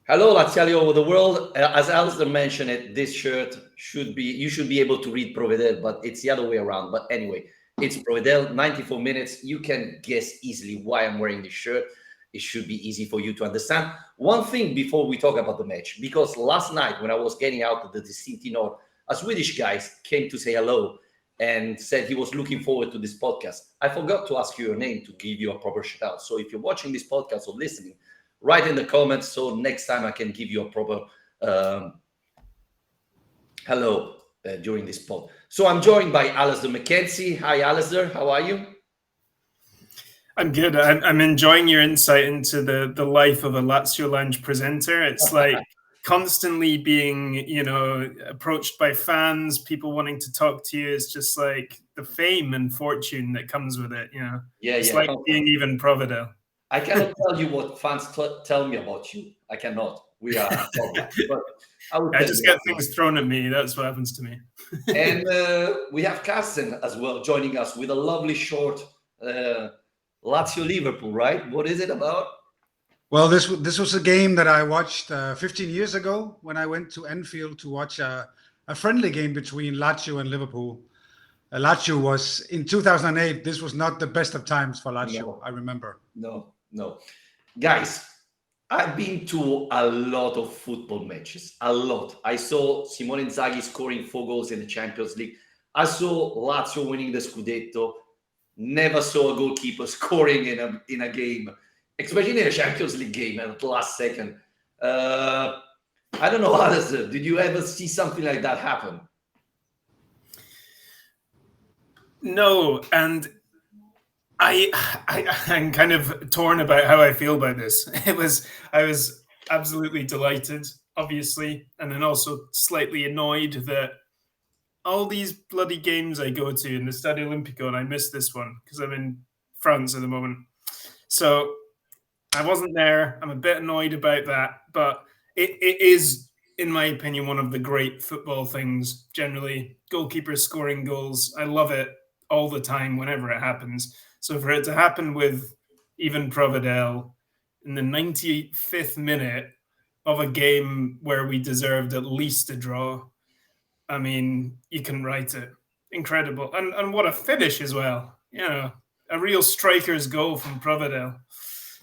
Hello, Laziali over the world. As Alasdair mentioned it, this shirt you should be able to read Provedel, but it's the other way around. But anyway, it's Provedel, 94 minutes. You can guess easily why I'm wearing this shirt. It should be easy for you to understand. One thing before we talk about the match, because last night when I was getting out of the Distintinor, a Swedish guy came to say hello and said he was looking forward to this podcast. I forgot to ask you your name to give you a proper shout out. So if you're watching this podcast or listening, write in the comments so next time I can give you a proper hello during this pod. So I'm joined by Alasdair McKenzie. Hi, Alasdair. How are you? I'm good. I'm enjoying your insight into the life of a Lazio Lounge presenter. It's like constantly being, approached by fans, people wanting to talk to you. It's just like the fame and fortune that comes with it. It's like being even Provedel. I cannot tell you what fans tell me about you. I cannot. We are. But I just get things thrown at me. That's what happens to me. And we have Karsten as well joining us with a lovely short Lazio Liverpool, right? What is it about? Well, this was a game that I watched 15 years ago when I went to Anfield to watch a friendly game between Lazio and Liverpool. Lazio was in 2008. This was not the best of times for Lazio. No. I remember. No. Guys, I've been to a lot of football matches. A lot. I saw Simone Inzaghi scoring 4 goals in the Champions League. I saw Lazio winning the Scudetto. Never saw a goalkeeper scoring in a game, especially in a Champions League game at the last second. I don't know, Alasdair, did you ever see something like that happen? No, and I'm kind of torn about how I feel about this. I was absolutely delighted, obviously, and then also slightly annoyed that all these bloody games I go to in the Stadio Olimpico, and I missed this one because I'm in France at the moment. So I wasn't there. I'm a bit annoyed about that, but it is, in my opinion, one of the great football things generally. Goalkeepers scoring goals. I love it all the time whenever it happens. So for it to happen with even Provedel in the 95th minute of a game where we deserved at least a draw, I mean, you can write it. Incredible. And what a finish as well. A real striker's goal from Provedel.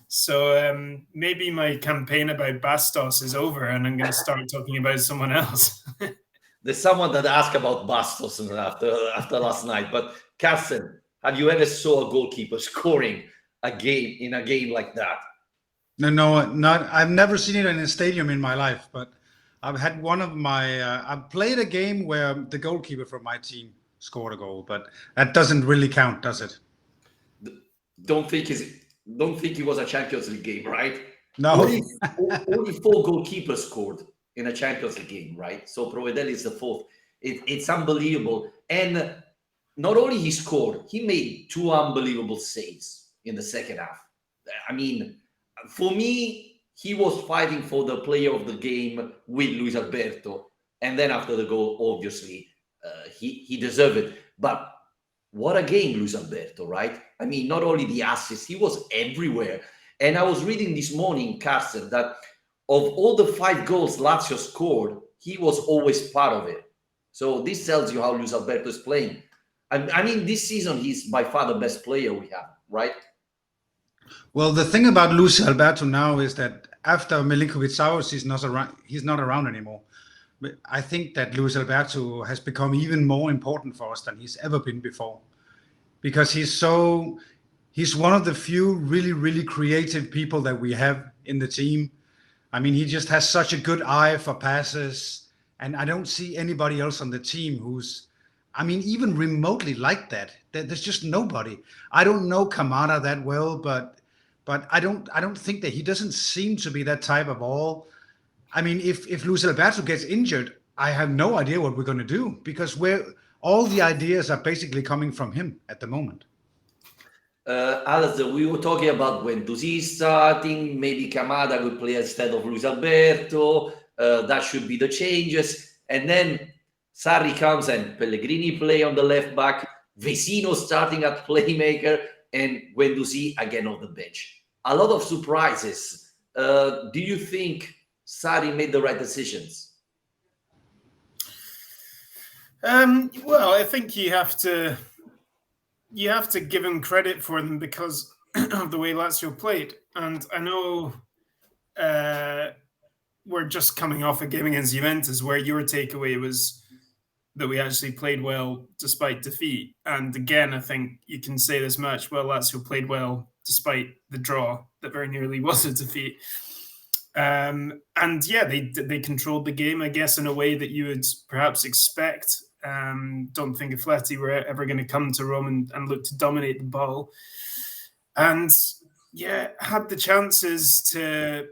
So maybe my campaign about Bastos is over and I'm going to start talking about someone else. There's someone that asked about Bastos after last night. But Karsten, have you ever saw a goalkeeper scoring in a game like that? No, not. I've never seen it in a stadium in my life, but I've had one of my. I've played a game where the goalkeeper from my team scored a goal, but that doesn't really count, does it? Don't think it was a Champions League game, right? No. Only 4 goalkeepers scored in a Champions League game, right? So Provedel is the 4th. It's unbelievable. And not only he scored, he made 2 unbelievable saves in the second half. I mean, for me, he was fighting for the player of the game with Luis Alberto. And then after the goal, obviously, he deserved it. But what a game, Luis Alberto, right? I mean, not only the assist, he was everywhere. And I was reading this morning, Karsten, that of all the 5 goals Lazio scored, he was always part of it. So this tells you how Luis Alberto is playing. I mean, this season, he's by far the best player we have, right? Well, the thing about Luis Alberto now is that after Milinkovic-Savic, he's not around anymore. But I think that Luis Alberto has become even more important for us than he's ever been before, because he's one of the few really, really creative people that we have in the team. I mean, he just has such a good eye for passes, and I don't see anybody else on the team who's, even remotely like that. There's just nobody. I don't know Kamada that well, but I don't think that he doesn't seem to be that type of all. I mean, if Luis Alberto gets injured, I have no idea what we're going to do, because all the ideas are basically coming from him at the moment. Alasdair, we were talking about GWenduzi starting, maybe Kamada will play instead of Luis Alberto. That should be the changes. And then Sarri comes and Pellegrini play on the left back, Vecino starting at playmaker, and GWenduzi again on the bench. A lot of surprises. Do you think Sarri made the right decisions? Well, I think you have to give him credit for them because of the way Lazio played. And I know we're just coming off a game against Juventus where your takeaway was that we actually played well despite defeat. And again, I think you can say this much, well, Lazio played well despite the draw that very nearly was a defeat. And yeah, they controlled the game, I guess, in a way that you would perhaps expect. Don't think Atleti were ever going to come to Rome and look to dominate the ball. And yeah, had the chances to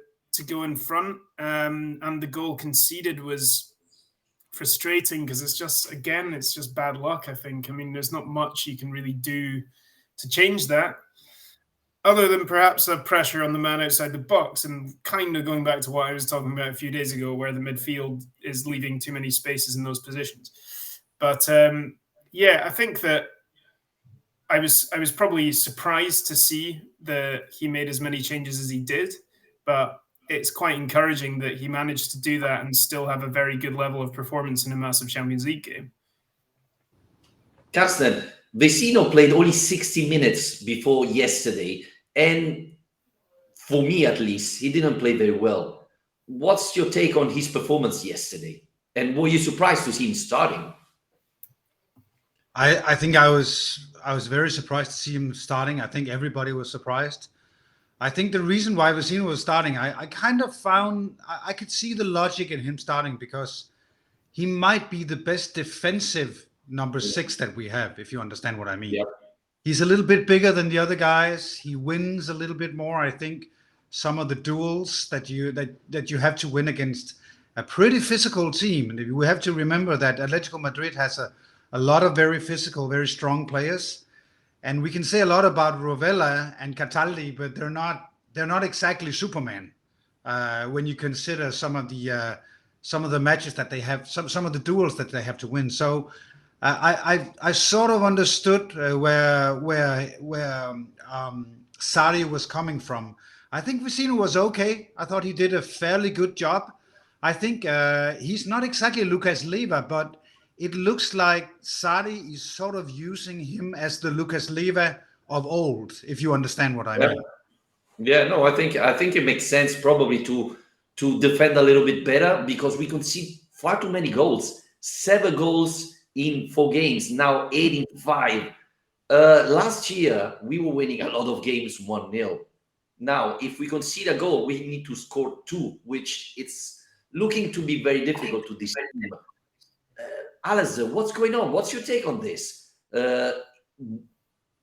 go in front. And the goal conceded was frustrating because it's just bad luck, I think. I mean, there's not much you can really do to change that, other than perhaps a pressure on the man outside the box, and kind of going back to what I was talking about a few days ago, where the midfield is leaving too many spaces in those positions. But yeah, I think that I was probably surprised to see that he made as many changes as he did, but it's quite encouraging that he managed to do that and still have a very good level of performance in a massive Champions League game. Karsten, Vecino played only 60 minutes before yesterday, and for me at least, he didn't play very well. What's your take on his performance yesterday? And were you surprised to see him starting? I think I was very surprised to see him starting. I think everybody was surprised. I think the reason why Vecino was starting, I kind of found I could see the logic in him starting because he might be the best defensive number 6 that we have, if you understand what I mean. Yep. He's a little bit bigger than the other guys. He wins a little bit more. I think some of the duels that you have to win against a pretty physical team. And we have to remember that Atletico Madrid has a lot of very physical, very strong players. And we can say a lot about Rovella and Cataldi, but they're not exactly Superman when you consider some of the matches that they have, some of the duels that they have to win. So I sort of understood where Sarri was coming from. I think Vecino was okay. I thought he did a fairly good job. I think he's not exactly Lucas Leiva, but it looks like Sarri is sort of using him as the Lucas Leiva of old, if you understand what I mean. Yeah, no, I think it makes sense probably to defend a little bit better because we concede far too many goals. 7 goals in 4 games, now 8 in 5. Last year, we were winning a lot of games 1-0. Now, if we concede a goal, we need to score 2, which it's looking to be very difficult to defend. Alasdair, what's going on? What's your take on this? Were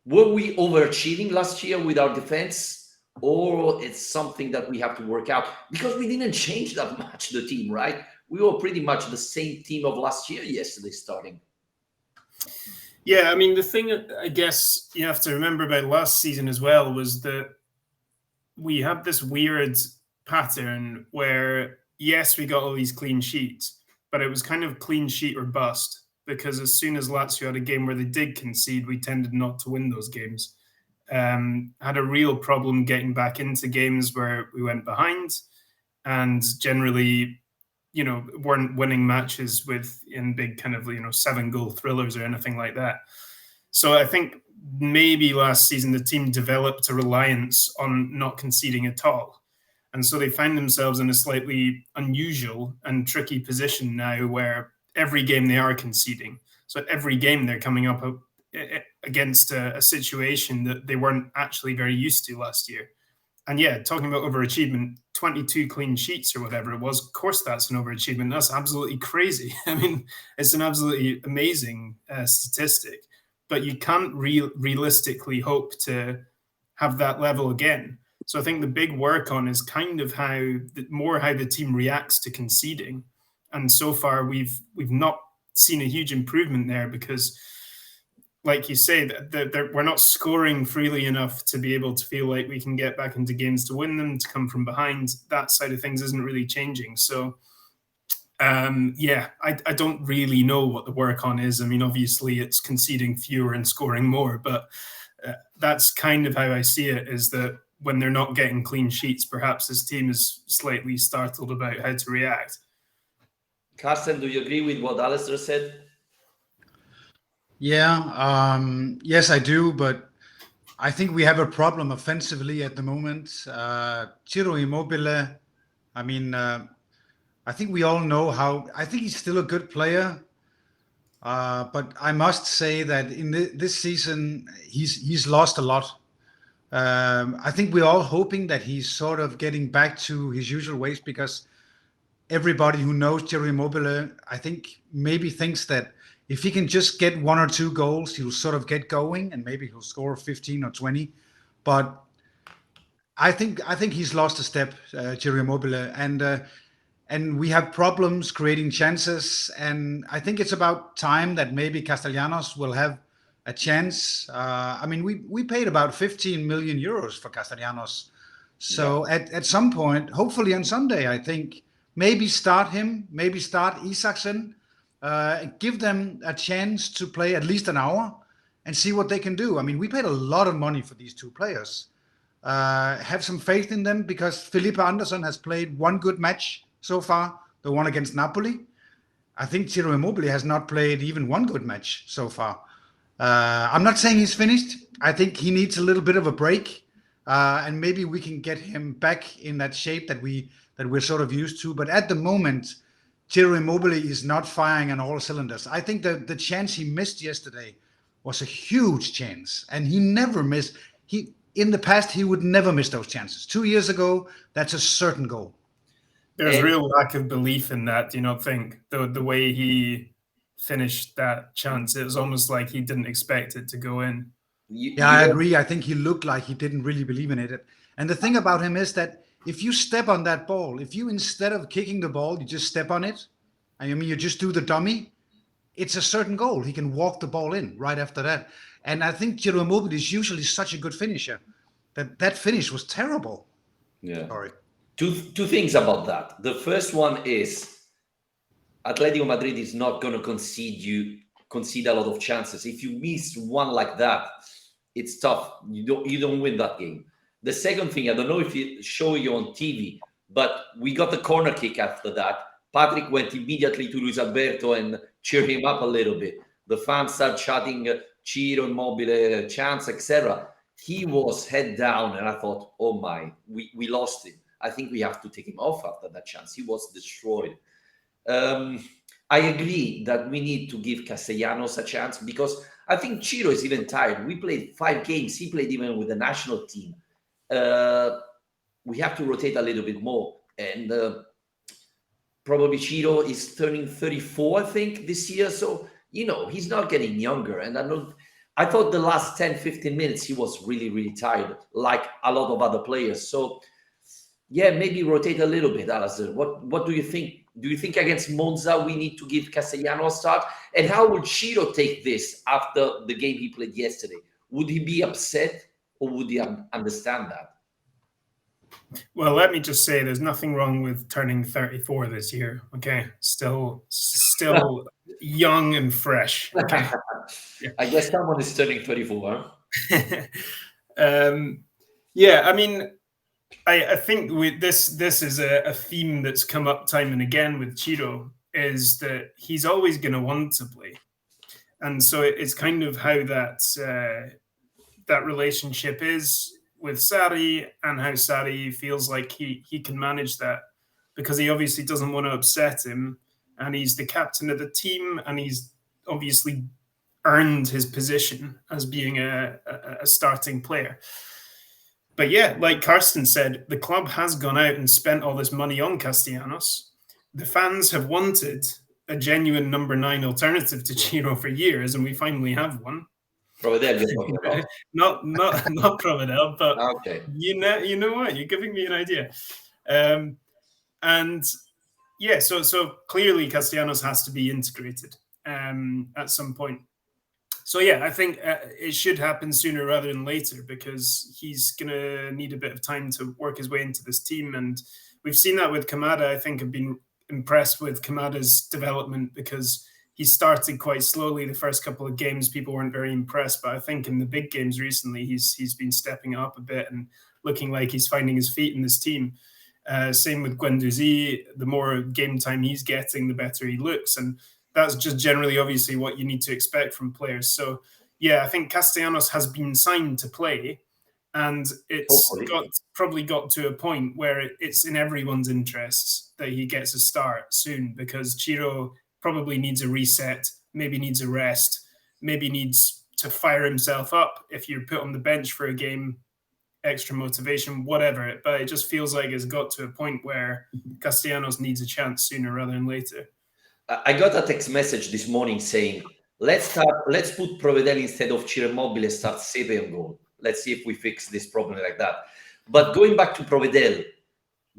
we overachieving last year with our defense, or it's something that we have to work out? Because we didn't change that much, the team, right? We were pretty much the same team of last year yesterday starting. Yeah, I mean, the thing I guess you have to remember about last season as well was that we had this weird pattern where, yes, we got all these clean sheets, but it was kind of clean sheet or bust, because as soon as Lazio had a game where they did concede, we tended not to win those games. Had a real problem getting back into games where we went behind, and generally, weren't winning matches in big kind of 7-goal thrillers or anything like that. So I think maybe last season the team developed a reliance on not conceding at all. And so they find themselves in a slightly unusual and tricky position now where every game they are conceding. So every game they're coming up against a situation that they weren't actually very used to last year. And yeah, talking about overachievement, 22 clean sheets or whatever it was, of course that's an overachievement. That's absolutely crazy. I mean, it's an absolutely amazing statistic, but you can't realistically hope to have that level again. So I think the big work on is kind of how the team reacts to conceding. And so far we've not seen a huge improvement there because, like you say, that we're not scoring freely enough to be able to feel like we can get back into games to win them, to come from behind. That side of things isn't really changing. So I don't really know what the work on is. I mean, obviously it's conceding fewer and scoring more, but that's kind of how I see it, is that when they're not getting clean sheets, perhaps his team is slightly startled about how to react. Karsten, do you agree with what Alasdair said? Yeah, yes, I do, but I think we have a problem offensively at the moment. Ciro Immobile, I mean, I think we all know how. I think he's still a good player, but I must say that in this season he's lost a lot. I think we're all hoping that he's sort of getting back to his usual ways, because everybody who knows Ciro Immobile, I think, maybe thinks that if he can just get 1 or 2 goals, he'll sort of get going, and maybe he'll score 15 or 20. But I think he's lost a step, Ciro Immobile, and we have problems creating chances. And I think it's about time that maybe Castellanos will have a chance. I mean, we paid about 15 million euros for Castellanos, so at some point, hopefully on Sunday, I think maybe start him, maybe start Isaksen. Give them a chance to play at least an hour and see what they can do. I mean, we paid a lot of money for these 2 players. Have some faith in them, because Felipe Anderson has played 1 good match so far, the one against Napoli. I think Ciro Immobile has not played even 1 good match so far. I'm not saying he's finished. I think he needs a little bit of a break, and maybe we can get him back in that shape that we're sort of used to. But at the moment, Ciro Immobile is not firing on all cylinders. I think the chance he missed yesterday was a huge chance, and he never missed. In the past, he would never miss those chances. 2 years ago, that's a certain goal. There's real lack of belief in that. Do you not think? The way he finished that chance, it was almost like he didn't expect it to go in. I agree. I think he looked like he didn't really believe in it. And the thing about him is that if you step on that ball, if you, instead of kicking the ball, you just step on it, I mean, you just do the dummy, it's a certain goal. He can walk the ball in right after that. And I think Ciro Immobile is usually such a good finisher that finish was terrible. Yeah. Sorry. Two things about that. The first one is Atletico Madrid is not going to concede a lot of chances. If you miss one like that, it's tough. You don't win that game. The second thing, I don't know if it show you on TV, but we got the corner kick after that. Patrick went immediately to Luis Alberto and cheered him up a little bit. The fans started shouting Ciro Immobile, chance, etc. He was head down, and I thought, oh my, we lost him. I think we have to take him off after that chance. He was destroyed. I agree that we need to give Castellanos a chance, because I think Ciro is even tired. We played 5 games. He played even with the national team. We have to rotate a little bit more. And probably Cheeto is turning 34, I think, this year. So, he's not getting younger. And I thought the last 10, 15 minutes, he was really, really tired, like a lot of other players. So, yeah, maybe rotate a little bit, Alasdair. What do you think? Do you think against Monza we need to give Castellanos a start? And how would Cheeto take this after the game he played yesterday? Would he be upset, or would he understand that? Well, let me just say there's nothing wrong with turning 34 this year, okay? Still young and fresh, okay? Yeah. I guess someone is turning 34, huh? Yeah, I mean, I think this is a theme that's come up time and again with Cheeto, is that he's always going to want to play. And so it's kind of how that relationship is with Sarri, and how Sarri feels like he can manage that, because he obviously doesn't want to upset him, and he's the captain of the team, and he's obviously earned his position as being a starting player. But yeah, like Karsten said, the club has gone out and spent all this money on Castellanos. The fans have wanted a genuine number 9 alternative to Ciro for years, and we finally have one. Provedel, you're talking about. not Provedel, but okay. You know what? You're giving me an idea. And yeah, so clearly Castellanos has to be integrated at some point. So yeah, I think it should happen sooner rather than later, because he's going to need a bit of time to work his way into this team. And we've seen that with Kamada. I think I've been impressed with Kamada's development, because he started quite slowly the first couple of games. People weren't very impressed, but I think in the big games recently, he's been stepping up a bit. And looking like he's finding his feet in this team. Same with GWenduzi. The more game time he's getting, the better he looks. And that's just generally, obviously, what you need to expect from players. So, yeah, I think Castanos has been signed to play. And it's probably got to a point where it's in everyone's interests that he gets a start soon, because Cheeto probably needs a reset, maybe needs a rest, maybe needs to fire himself up if you're put on the bench for a game, extra motivation, whatever. But it just feels like it's got to a point where Castellanos needs a chance sooner rather than later. I got a text message this morning saying, let's put Provedel instead of Ciro Immobile, start Sepe on goal. Let's see if we fix this problem like that. But going back to Provedel,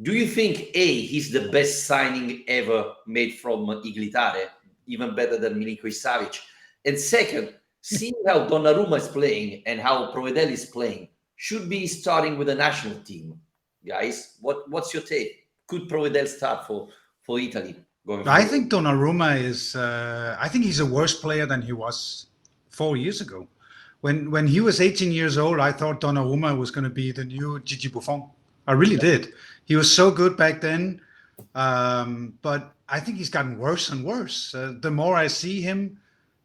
do you think, A, he's the best signing ever made from Iglitare, even better than Milinkovic-Savic? And second, seeing how Donnarumma is playing and how Provedel is playing, should be starting with the national team, guys. What's your take? Could Provedel start for Italy going forward? I think Donnarumma is. I think he's a worse player than he was 4 years ago. When he was 18 years old, I thought Donnarumma was going to be the new Gigi Buffon. I really did. He was so good back then, but I think he's gotten worse and worse. The more I see him,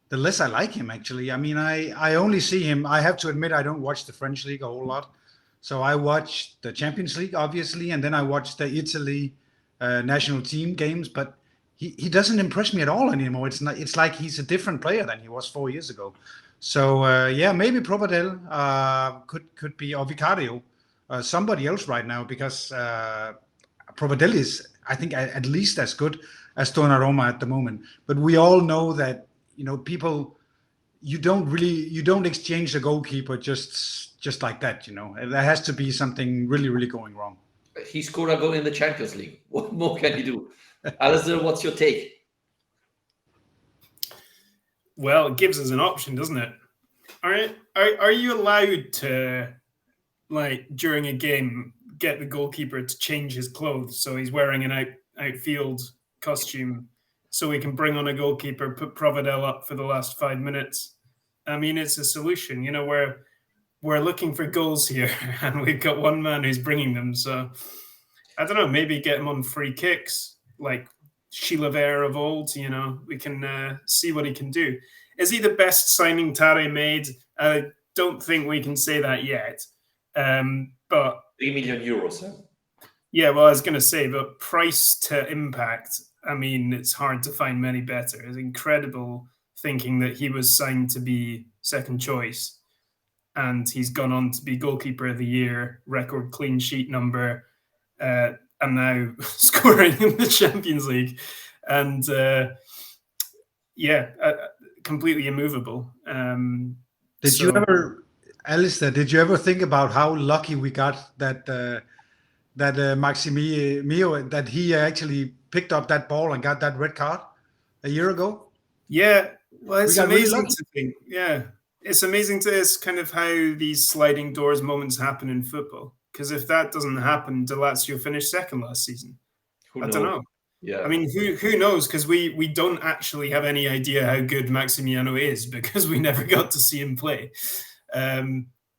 the less I like him, actually. I mean, I only see him. I have to admit, I don't watch the French league a whole lot. So I watch the Champions League, obviously, and then I watch the Italy national team games. But he doesn't impress me at all anymore. It's like he's a different player than he was 4 years ago. So, yeah, maybe Provedel could be, or Vicario, somebody else right now, because Provedel is, I think, at least as good as Donnarumma at the moment. But we all know that, people, you don't exchange a goalkeeper just like that, There has to be something really, really going wrong. He scored a goal in the Champions League. What more can he do? Alasdair, what's your take? Well, it gives us an option, doesn't it? Are you allowed to, like, during a game, get the goalkeeper to change his clothes so he's wearing an outfield costume, so we can bring on a goalkeeper, put Provedel up for the last 5 minutes? I mean, it's a solution. We're looking for goals here, and we've got one man who's bringing them. So I don't know, maybe get him on free kicks, like Chilavert of old. We can see what he can do. Is he the best signing Tare made? I don't think we can say that yet. But 3 million euros. Huh? Yeah, well, I was going to say, but price to impact, I mean, it's hard to find many better. It's incredible thinking that he was signed to be second choice, and he's gone on to be goalkeeper of the year, record clean sheet number, and now scoring in the Champions League. And completely immovable. Alistair, did you ever think about how lucky we got that Maximio, that he actually picked up that ball and got that red card a year ago? Yeah, well, it's amazing to think. Yeah, it's amazing it's kind of how these sliding doors moments happen in football. Because if that doesn't happen, Lazio finished second last season. I don't know. Yeah, I mean, who knows? Because we don't actually have any idea how good Maximiano is, because we never got to see him play.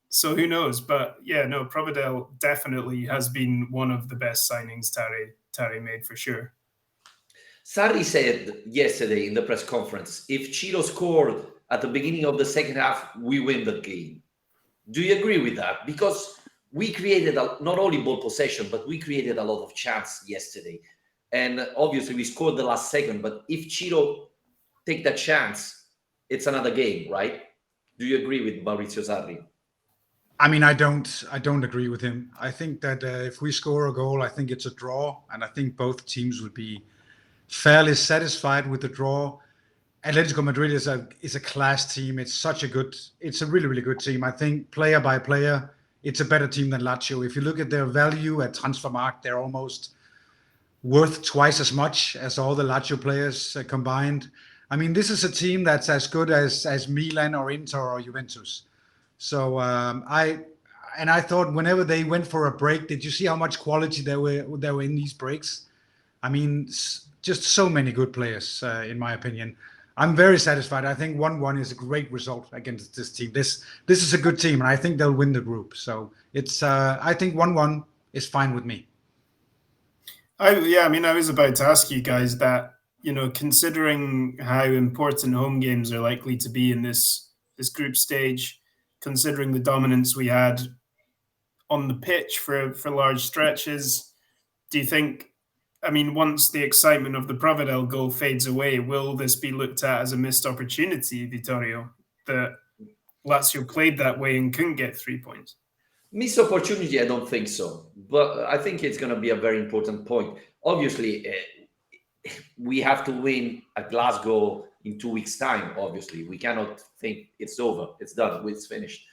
So who knows? But yeah, no, Provedel definitely has been one of the best signings Tare made, for sure. Sarri said yesterday in the press conference, if Cheeto scored at the beginning of the second half, we win the game. Do you agree with that? Because we created not only ball possession, but we created a lot of chance yesterday. And obviously we scored the last second, but if Cheeto take that chance, it's another game, right? Do you agree with Maurizio Sarri? I mean, I don't agree with him. I think that if we score a goal, I think it's a draw, and I think both teams would be fairly satisfied with the draw. Atletico Madrid is a class team. It's a really, really good team. I think player by player, it's a better team than Lazio. If you look at their value at Transfermarkt, they're almost worth twice as much as all the Lazio players combined. I mean, this is a team that's as good as Milan or Inter or Juventus. So I thought whenever they went for a break, did you see how much quality there were in these breaks? I mean, just so many good players, in my opinion. I'm very satisfied. I think 1-1 is a great result against this team. This is a good team, and I think they'll win the group. So it's I think 1-1 is fine with me. I was about to ask you guys that, considering how important home games are likely to be in this group stage, considering the dominance we had on the pitch for large stretches, do you think, once the excitement of the Provedel goal fades away, will this be looked at as a missed opportunity, Vittorio, that Lazio played that way and couldn't get 3 points? Missed opportunity, I don't think so. But I think it's going to be a very important point. Obviously, we have to win at Glasgow in 2 weeks' time, obviously. We cannot think it's over, it's done, it's finished.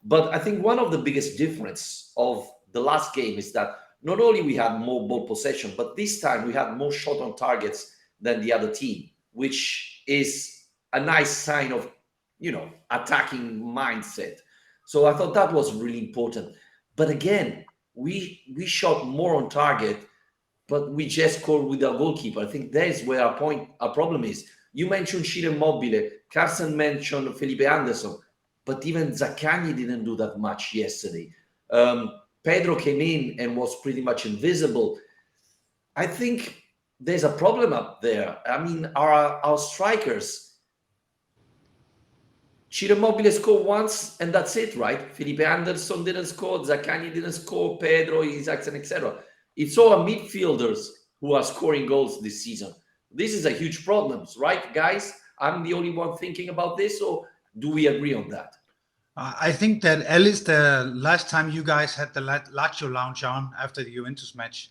But I think one of the biggest difference of the last game is that not only we had more ball possession, but this time we had more shot on targets than the other team, which is a nice sign of, attacking mindset. So I thought that was really important. But again, we shot more on target, but we just scored with our goalkeeper. I think that is where our problem is. You mentioned Cheeto Immobile, Karsten mentioned Felipe Anderson, but even Zaccagni didn't do that much yesterday. Pedro came in and was pretty much invisible. I think there's a problem up there. Our strikers, Cheeto Immobile scored once and that's it, right? Felipe Anderson didn't score, Zaccagni didn't score, Pedro, Isaacson, etc. It's all our midfielders who are scoring goals this season. This is a huge problem, right, guys? I'm the only one thinking about this, or do we agree on that? I think that Alasdair, last time you guys had the Lazio lounge on after the Juventus match,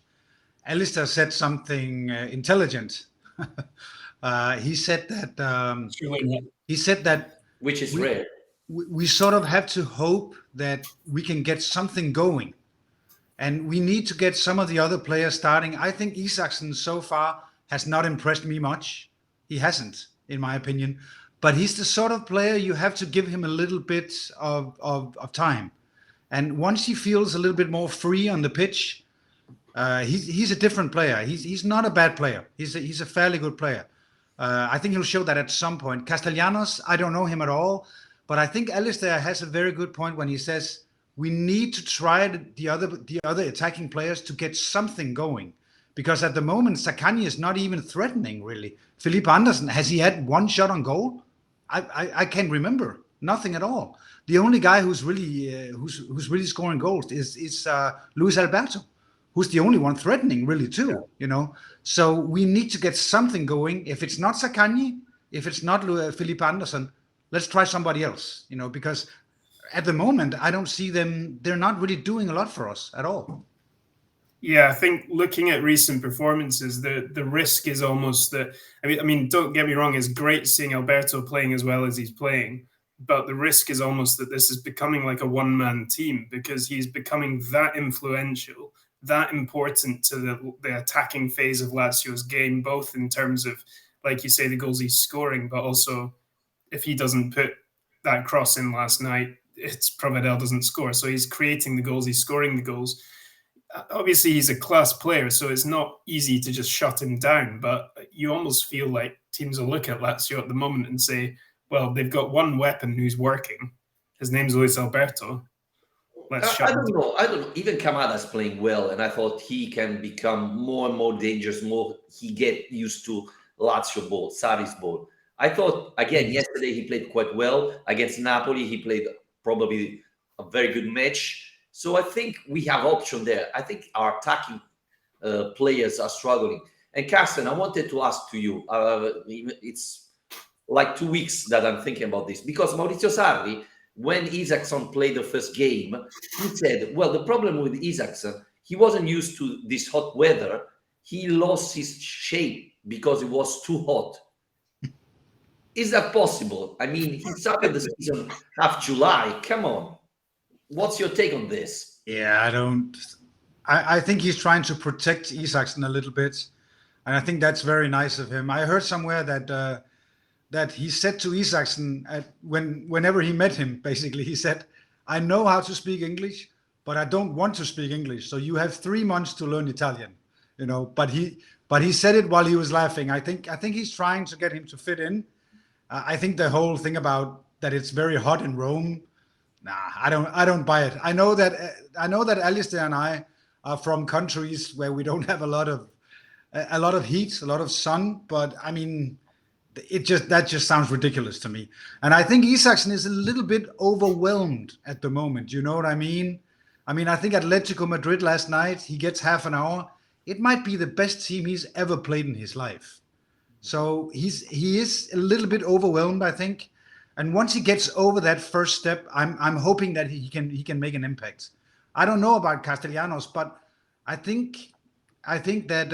Alasdair said something intelligent. He said that which is rare. We sort of have to hope that we can get something going, and we need to get some of the other players starting. I think Isaacson so far has not impressed me much. He hasn't, in my opinion. But he's the sort of player you have to give him a little bit of time. And once he feels a little bit more free on the pitch, he's a different player. He's not a bad player. He's a fairly good player. I think he'll show that at some point. Castellanos, I don't know him at all. But I think Alasdair has a very good point when he says we need to try the other attacking players to get something going. Because at the moment, Zaccagni is not even threatening, really. Felipe Anderson, has he had one shot on goal? I can't remember. Nothing at all. The only guy who's really scoring goals is Luis Alberto, who's the only one threatening, really, too. Yeah. So we need to get something going. If it's not Zaccagni, if it's not Felipe Anderson, let's try somebody else. Because at the moment, I don't see them. They're not really doing a lot for us at all. Yeah, I think looking at recent performances, the risk is almost that. Don't get me wrong, it's great seeing Alberto playing as well as he's playing, but the risk is almost that this is becoming like a one-man team because he's becoming that influential, that important to the attacking phase of Lazio's game, both in terms of, like you say, the goals he's scoring, but also if he doesn't put that cross in last night, it's Provedel doesn't score. So he's creating the goals, he's scoring the goals. Obviously, he's a class player, so it's not easy to just shut him down. But you almost feel like teams will look at Lazio at the moment and say, well, they've got one weapon who's working. His name's Luis Alberto. I don't know. Even Kamada's playing well, and I thought he can become more and more dangerous, he get used to Lazio ball, Sarri's ball. I thought, again, yesterday he played quite well. Against Napoli, he played probably a very good match. So I think we have option there. I think our attacking players are struggling. And Karsten, I wanted to ask to you, it's like 2 weeks that I'm thinking about this, because Maurizio Sarri, when Isaacson played the first game, he said, well, the problem with Isaacson, he wasn't used to this hot weather. He lost his shape because it was too hot. Is that possible? He started the season half July. Come on. What's your take on this? Yeah, I think he's trying to protect Isaacson a little bit. And I think that's very nice of him. I heard somewhere that he said to Isaacson whenever he met him, basically, he said, I know how to speak English, but I don't want to speak English. So you have 3 months to learn Italian, but he said it while he was laughing. I think he's trying to get him to fit in. I think the whole thing about that it's very hot in Rome, I don't buy it. I know that Alasdair and I are from countries where we don't have a lot of heat, a lot of sun, but I mean, that just sounds ridiculous to me. And I think Isaacson is a little bit overwhelmed at the moment. You know what I mean? I think Atletico Madrid last night, he gets half an hour. It might be the best team he's ever played in his life. So he is a little bit overwhelmed, I think. And once he gets over that first step, I'm hoping that he can make an impact. I don't know about Castellanos, but I think that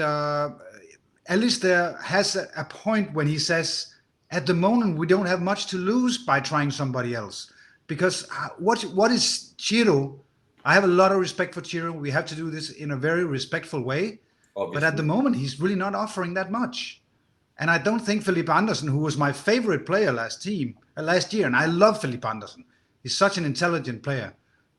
Alasdair has a point when he says, at the moment we don't have much to lose by trying somebody else. Because what is Cheeto? I have a lot of respect for Cheeto. We have to do this in a very respectful way. Obviously. But at the moment, he's really not offering that much. And I don't think Felipe Anderson, who was my favorite player last year, and I love Felipe Anderson. He's such an intelligent player.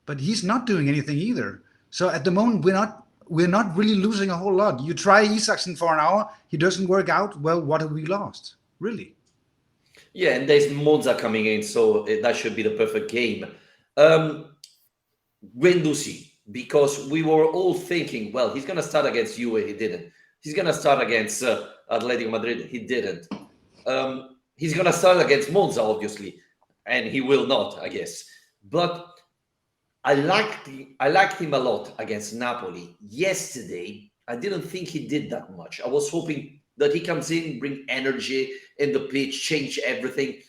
But he's not doing anything either. So at the moment, we're not really losing a whole lot. You try Isaacson for an hour, he doesn't work out. Well, what have we lost? Really? Yeah, and there's Monza coming in, so that should be the perfect game. GWenduzi, because we were all thinking, well, he's going to start against Juve, he didn't. He's going to start against Atletico Madrid, he didn't. He's going to start against Monza, obviously, and he will not, I guess. But I liked him a lot against Napoli. Yesterday, I didn't think he did that much. I was hoping that he comes in, bring energy in the pitch, change everything.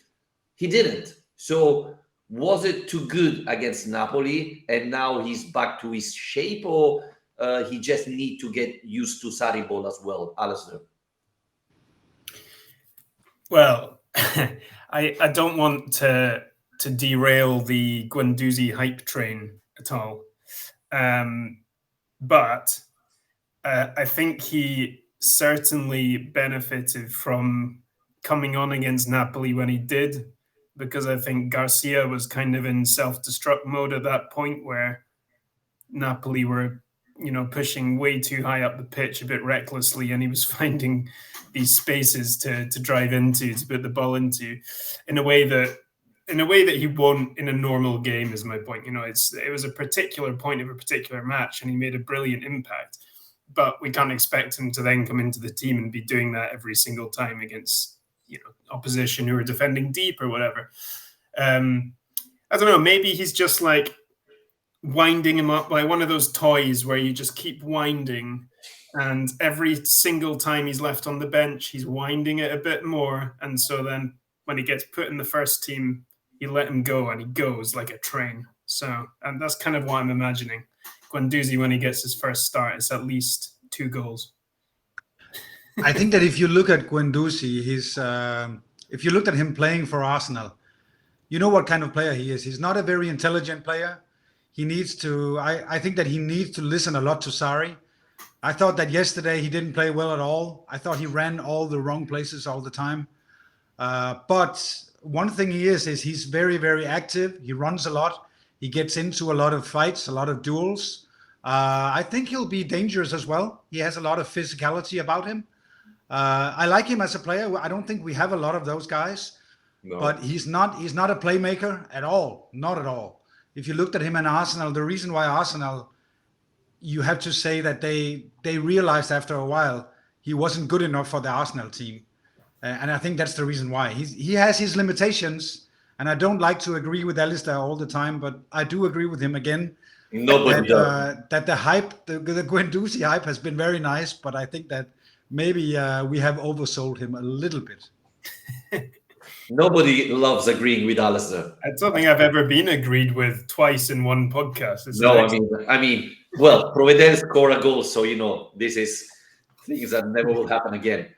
He didn't. So was it too good against Napoli and now he's back to his shape, or he just need to get used to Sarri ball as well, Alasdair? Well, I don't want to derail the GWenduzi hype train at all. But I think he certainly benefited from coming on against Napoli when he did, because I think Garcia was kind of in self-destruct mode at that point where Napoli were, pushing way too high up the pitch a bit recklessly, and he was finding these spaces to drive into, to put the ball into, in a way that he won't in a normal game, is my point. It was a particular point of a particular match, and he made a brilliant impact. But we can't expect him to then come into the team and be doing that every single time against, opposition who are defending deep or whatever. I don't know. Maybe he's just like winding him up like one of those toys where you just keep winding, and every single time he's left on the bench, he's winding it a bit more. And so then when he gets put in the first team, you let him go and he goes like a train. So, and that's kind of what I'm imagining. GWenduzi, when he gets his first start, it's at least 2 goals. I think that if you look at GWenduzi, if you looked at him playing for Arsenal, you know what kind of player he is. He's not a very intelligent player. He needs to. I think that he needs to listen a lot to Sarri. I thought that yesterday he didn't play well at all. I thought he ran all the wrong places all the time. But one thing he is he's very, very active. He runs a lot. He gets into a lot of fights, a lot of duels. I think he'll be dangerous as well. He has a lot of physicality about him. I like him as a player. I don't think we have a lot of those guys. No. But he's not a playmaker at all. Not at all. If you looked at him in Arsenal, the reason why Arsenal, you have to say that they realized after a while he wasn't good enough for the Arsenal team. And I think that's the reason why. He has his limitations, and I don't like to agree with Alasdair all the time, but I do agree with him again. Nobody does. That the hype, the GWenduzi hype has been very nice, but I think that maybe we have oversold him a little bit. Nobody loves agreeing with Alasdair. I don't think I've ever been agreed with twice in one podcast. I mean, well, Provedel scored a goal, so this is things that never will happen again.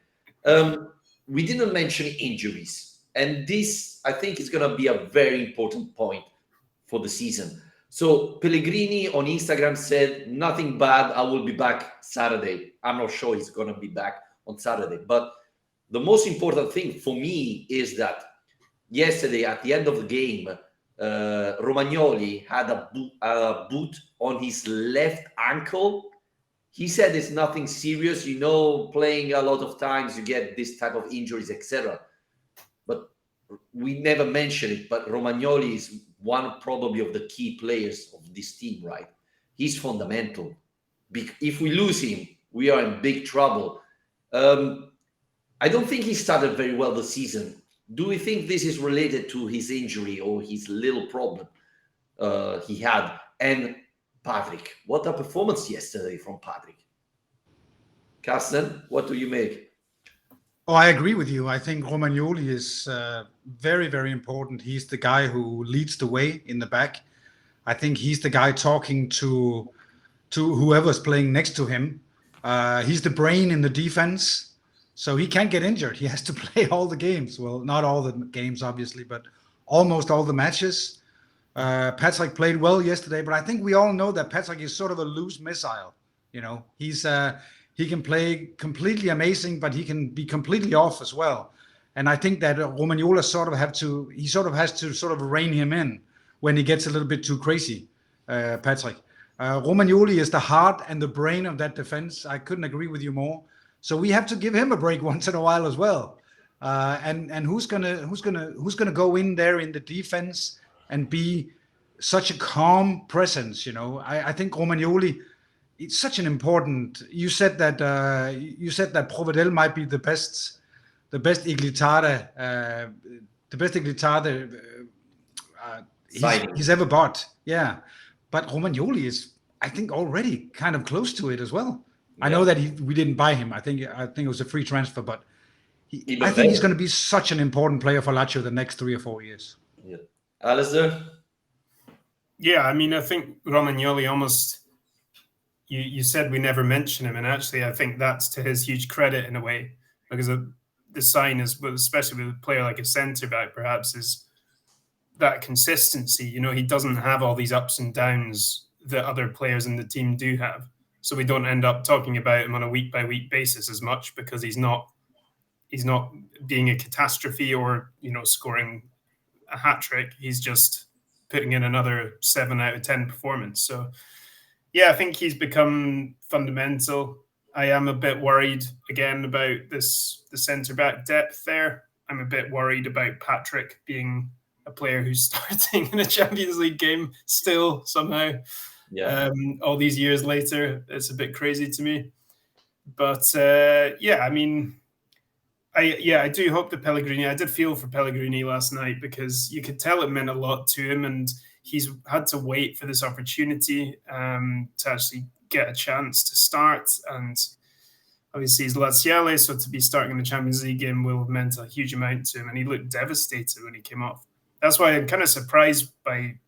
We didn't mention injuries, and this I think is going to be a very important point for the season. So Pellegrini on Instagram said, nothing bad, I will be back Saturday. I'm not sure he's going to be back on Saturday. But the most important thing for me is that yesterday at the end of the game, Romagnoli had a boot on his left ankle. He said it's nothing serious. Playing a lot of times, you get this type of injuries, etc. But we never mention it, but Romagnoli is one probably of the key players of this team, right? He's fundamental. If we lose him, we are in big trouble. I don't think he started very well the season. Do we think this is related to his injury or his little problem he had? And Patrick, what a performance yesterday from Patrick. Karsten, what do you make? Oh, I agree with you. I think Romagnoli is very, very important. He's the guy who leads the way in the back. I think he's the guy talking to whoever's playing next to him. He's the brain in the defense, so he can't get injured. He has to play all the games. Well, not all the games, obviously, but almost all the matches. Patrick played well yesterday, but I think we all know that Patrick is sort of a loose missile. You know, he can play completely amazing, but he can be completely off as well. And I think that Romagnoli has to rein him in when he gets a little bit too crazy, Patrick. Romagnoli is the heart and the brain of that defense. I couldn't agree with you more. So we have to give him a break once in a while as well. And who's gonna go in there in the defense and be such a calm presence? You know, I think Romagnoli. It's such an important. You said that Provedel might be the best Iglitare, he's ever bought. Yeah, but Romagnoli is, I think, already kind of close to it as well. Yeah. I know that we didn't buy him. I think it was a free transfer, but I think he's going to be such an important player for Lazio the next 3 or 4 years. Yeah, Alasdair. Yeah, I mean, I think Romagnoli almost. You said we never mention him, and actually I think that's to his huge credit in a way, because the sign is, especially with a player like a centre-back perhaps, is that consistency. You know, he doesn't have all these ups and downs that other players in the team do have. So we don't end up talking about him on a week-by-week basis as much, because he's not being a catastrophe or, you know, scoring a hat-trick. He's just putting in another 7 out of 10 performance. So yeah, I think he's become fundamental. I am a bit worried again about the centre-back depth there. I'm a bit worried about Patrick being a player who's starting in a Champions League game still somehow. Yeah. All these years later, it's a bit crazy to me. But yeah, I mean, I do hope that Pellegrini. I did feel for Pellegrini last night, because you could tell it meant a lot to him, and he's had to wait for this opportunity to actually get a chance to start. And obviously he's Laziale, so to be starting in the Champions League game will have meant a huge amount to him. And he looked devastated when he came off. That's why I'm kind of surprised by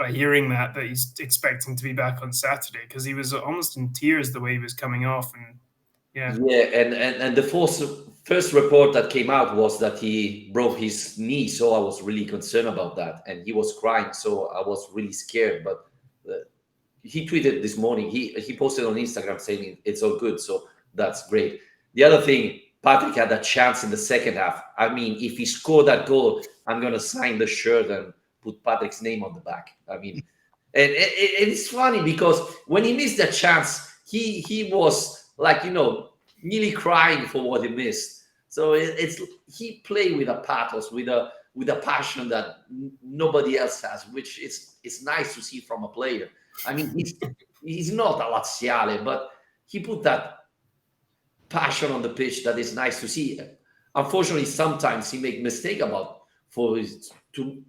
hearing that he's expecting to be back on Saturday, because he was almost in tears the way he was coming off. And and the first report that came out was that he broke his knee, so I was really concerned about that, and he was crying, so I was really scared. But he tweeted this morning, he posted on Instagram saying it's all good, so that's great. The other thing, Patrick had a chance in the second half. I mean, if he scored that goal, I'm gonna sign the shirt and put Patrick's name on the back. I mean, and it's funny because when he missed that chance, he was like, you know, nearly crying for what he missed. So he played with a pathos, with a passion that nobody else has, which it's nice to see from a player. I mean, he's not a Laziale, but he put that passion on the pitch that is nice to see. Unfortunately, sometimes he make mistake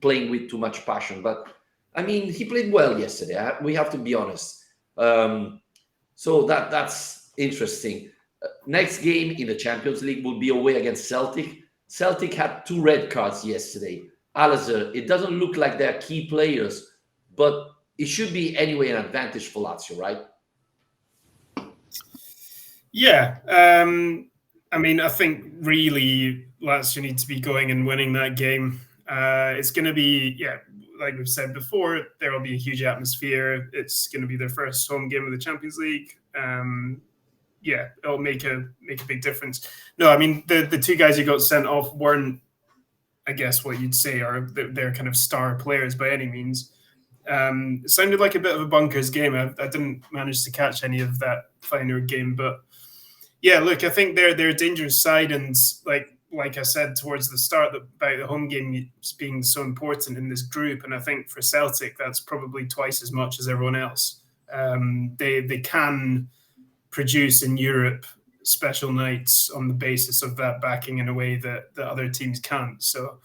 playing with too much passion. But I mean, he played well yesterday. We have to be honest. So that's interesting. Next game in the Champions League will be away against Celtic. Celtic had 2 red cards yesterday. Alasdair, it doesn't look like they're key players, but it should be anyway an advantage for Lazio, right? Yeah. I mean, I think really Lazio need to be going and winning that game. It's going to be, like we've said before, there will be a huge atmosphere. It's going to be their first home game of the Champions League. It'll make a big difference. No, I mean, the 2 guys who got sent off weren't, I guess, what you'd say are they're kind of star players by any means. It sounded like a bit of a bonkers game. I didn't manage to catch any of that final game, but yeah, look, I think they're a dangerous side, and like like I said towards the start, about the home game being so important in this group, and I think for Celtic that's probably twice as much as everyone else. They can produce in Europe special nights on the basis of that backing in a way that other teams can't. So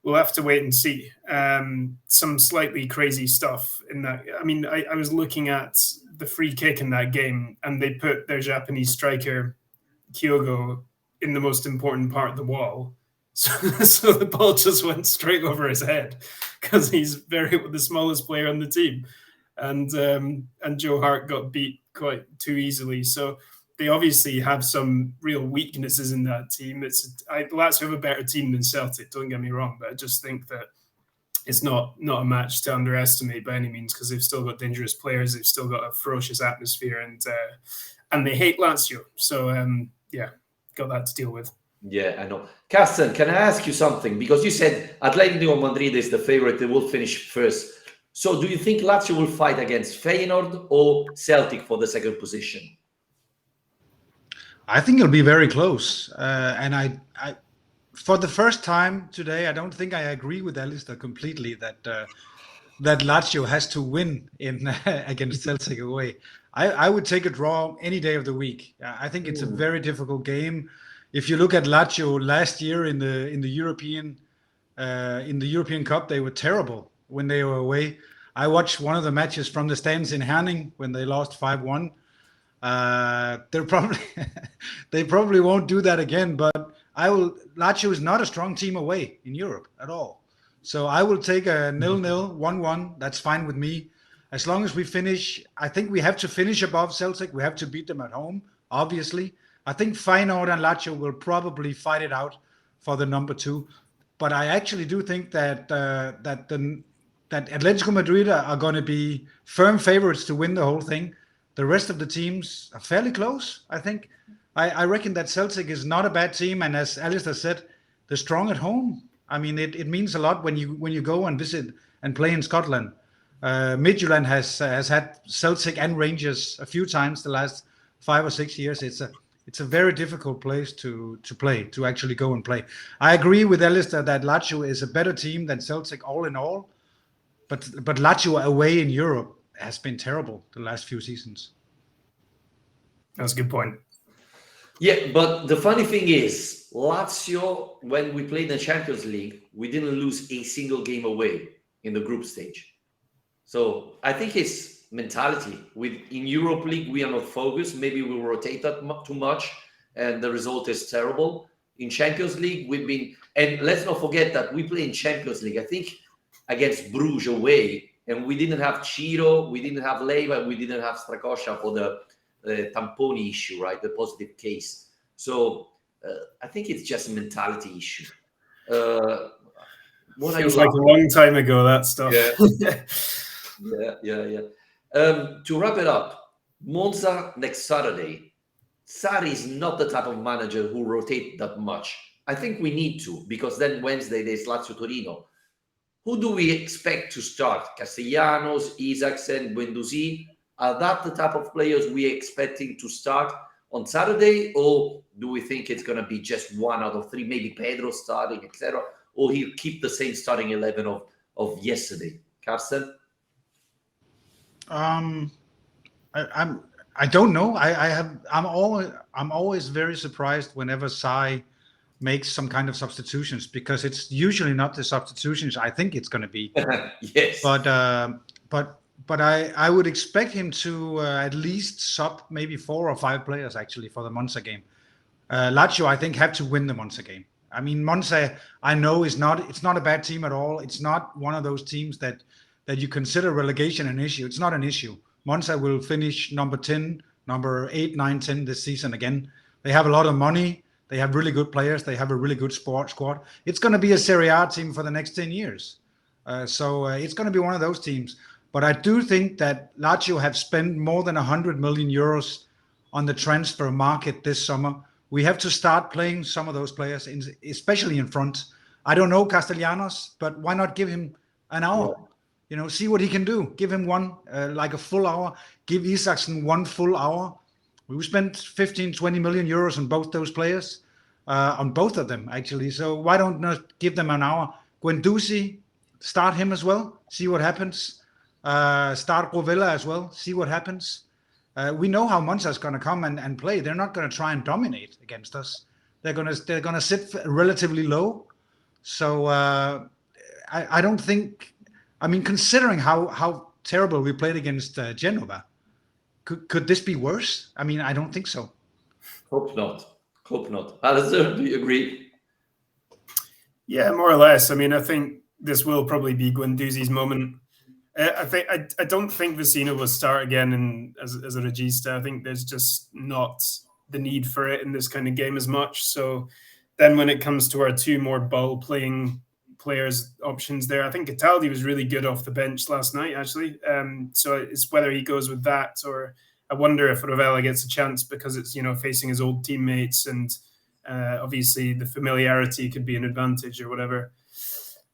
we'll have to wait and see. Some slightly crazy stuff in that. I mean, I was looking at the free kick in that game, and they put their Japanese striker Kyogo in the most important part of the wall. So the ball just went straight over his head because he's the smallest player on the team. And Joe Hart got beat quite too easily. So they obviously have some real weaknesses in that team. Lazio have a better team than Celtic, don't get me wrong, but I just think that it's not a match to underestimate by any means, because they've still got dangerous players, they've still got a ferocious atmosphere, and they hate Lazio. So got that to deal with. Yeah, I know. Karsten, can I ask you something? Because you said Atletico Madrid is the favorite, they will finish first. So do you think Lazio will fight against Feyenoord or Celtic for the second position? I think it'll be very close. And I for the first time today, I don't think I agree with Alasdair completely that Lazio has to win in against Celtic away. I would take a draw any day of the week. I think it's a very difficult game. If you look at Lazio last year in the European Cup, they were terrible when they were away. I watched one of the matches from the stands in Herning when they lost 5-1. They probably won't do that again, but Lazio is not a strong team away in Europe at all. So I will take a 0-0, 1-1. That's fine with me. As long as we finish, I think we have to finish above Celtic. We have to beat them at home, obviously. I think Feyenoord and Lazio will probably fight it out for the number 2. But I actually do think that Atletico Madrid are going to be firm favorites to win the whole thing. The rest of the teams are fairly close, I think. I reckon that Celtic is not a bad team, and as Alasdair said, they're strong at home. I mean, it means a lot when you go and visit and play in Scotland. Midtjylland has had Celtic and Rangers a few times the last 5 or 6 years. It's a very difficult place to play, to actually go and play. I agree with Alasdair that Lazio is a better team than Celtic all in all, but Lazio away in Europe has been terrible the last few seasons. That's a good point. Yeah, but the funny thing is, Lazio, when we played the Champions League, we didn't lose a single game away in the group stage. So I think it's mentality. In Europe League, we are not focused. Maybe we rotate that too much, and the result is terrible. In Champions League, we've been, and let's not forget that we play in Champions League, I think, against Bruges away, and we didn't have Cheeto, we didn't have Leiva, we didn't have Strakosha for the Tamponi issue, right? The positive case. So I think it's just a mentality issue. Feels like a long time ago, that stuff. Yeah. To wrap it up, Monza next Saturday. Sarri is not the type of manager who rotates that much. I think we need to, because then Wednesday there's Lazio Torino. Who do we expect to start? Castellanos, Isaksen, GWenduzi? Are that the type of players we're expecting to start on Saturday? Or do we think it's going to be just 1 out of 3, maybe Pedro starting, etc.? Or he'll keep the same starting 11 of yesterday? Karsten? I don't know. I'm always very surprised whenever Sarri makes some kind of substitutions, because it's usually not the substitutions I think it's going to be. Yes. But I would expect him to at least sub maybe 4 or 5 players actually for the Monza game. Lazio, I think, have to win the Monza game. I mean, Monza, I know it's not a bad team at all. It's not one of those teams that you consider relegation an issue. It's not an issue. Monza will finish number 10, number 8, 9, 10 this season again. They have a lot of money. They have really good players. They have a really good squad. It's going to be a Serie A team for the next 10 years. So it's going to be one of those teams. But I do think that Lazio have spent more than 100 million euros on the transfer market this summer. We have to start playing some of those players, especially in front. I don't know Castellanos, but why not give him an hour? Yeah. You know, see what he can do. Give him one, like a full hour. Give Isaksen 1 full hour. We spent 15, 20 million euros on both those players. on both of them, actually. So why don't not give them an hour? GWenduzi, start him as well, see what happens. Start Rovella as well, see what happens. We know how Monza is going to come and play. They're not going to try and dominate against us. They're going to sit relatively low. So I don't think. I mean, considering how terrible we played against Genova, could this be worse? I mean, I don't think so. Hope not. Alasdair, do you agree? Yeah, more or less. I mean, I think this will probably be GWenduzi's moment. I don't think Vecino will start again as a regista. I think there's just not the need for it in this kind of game as much. So then when it comes to our two more ball-playing players options there, I think Cataldi was really good off the bench last night, actually. So it's whether he goes with that, or I wonder if Rovella gets a chance because it's, facing his old teammates, and obviously the familiarity could be an advantage or whatever.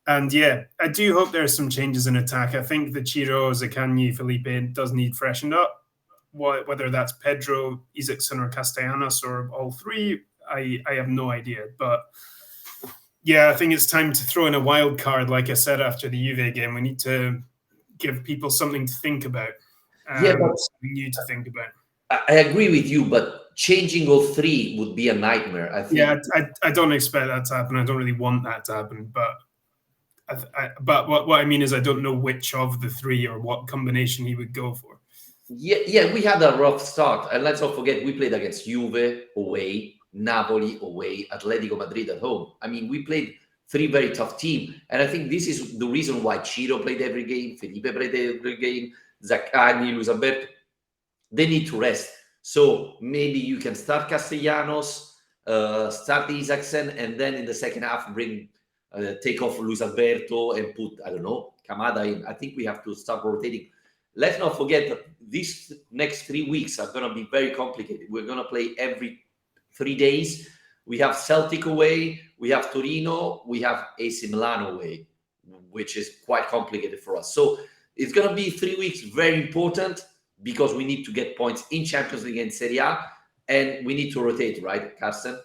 And yeah, I do hope there are some changes in attack. I think the Cheeto, Zaccagni, Felipe does need freshened up. Whether that's Pedro, Isaacson, or Castanos, or all three, I have no idea. But yeah, I think it's time to throw in a wild card. Like I said, after the Juve game, we need to give people something to think about. Yeah, but something new to think about. I agree with you, but changing all three would be a nightmare. I think. Yeah, I don't expect that to happen. I don't really want that to happen. But what I mean is I don't know which of the three or what combination he would go for. Yeah, we had a rough start. And let's not forget, we played against Juve away, Napoli away, Atletico Madrid at home. I mean, we played three very tough teams. And I think this is the reason why Cheeto played every game, Felipe played every game, Zaccagni, Luis Alberto. They need to rest. So maybe you can start Castellanos, start Isaacson, and then in the second half take off Luis Alberto and put, I don't know, Kamada in. I think we have to start rotating. Let's not forget that these next 3 weeks are going to be very complicated. We're going to play every 3 days. We have Celtic away, we have Torino, we have AC Milan away, which is quite complicated for us. So it's going to be 3 weeks very important because we need to get points in Champions League and Serie A, and we need to rotate, right, Karsten?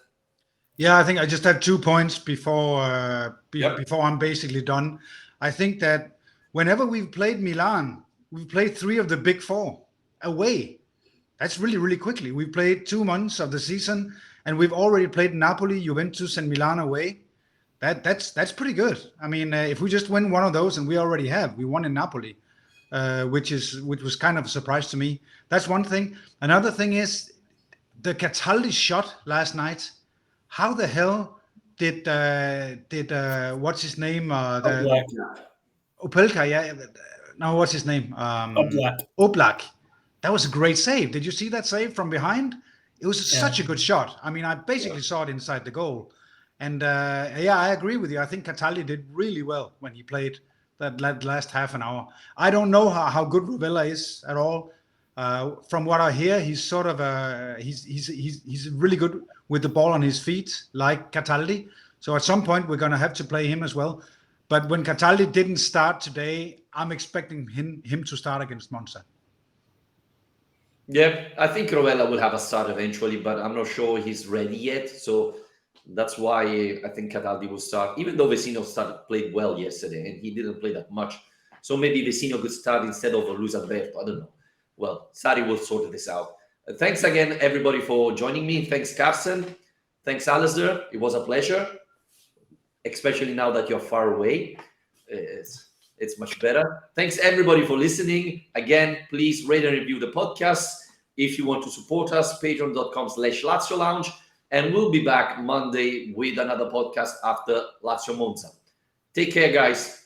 Yeah, I think I just have 2 points before I'm basically done. I think that whenever we've played Milan, we've played 3 of the big 4 away. That's really, really quickly. We played 2 months of the season, and we've already played Napoli, Juventus, and Milan away. That's pretty good. I mean, if we just win one of those, and we won in Napoli, which was kind of a surprise to me. That's one thing. Another thing is the Cataldi shot last night. How the hell did what's his name? Opelka, yeah. No, what's his name? Oblak. That was a great save. Did you see that save from behind? It was such a good shot. I mean, I basically saw it inside the goal. And I agree with you. I think Cataldi did really well when he played that last half an hour. I don't know how good Rovella is at all. From what I hear, he's sort of he's really good with the ball on his feet, like Cataldi. So at some point we're going to have to play him as well. But when Cataldi didn't start today, I'm expecting him to start against Monza. Yeah, I think Rovella will have a start eventually, but I'm not sure he's ready yet. So that's why I think Cataldi will start, even though Vecino played well yesterday and he didn't play that much. So maybe Vecino could start instead of Luis Alberto. I don't know. Well, Sarri will sort this out. Thanks again, everybody, for joining me. Thanks, Karsten. Thanks, Alasdair. It was a pleasure, especially now that you're far away. It's much better. Thanks, everybody, for listening. Again, please rate and review the podcast. If you want to support us, patreon.com/Lazio Lounge. And we'll be back Monday with another podcast after Lazio Monza. Take care, guys.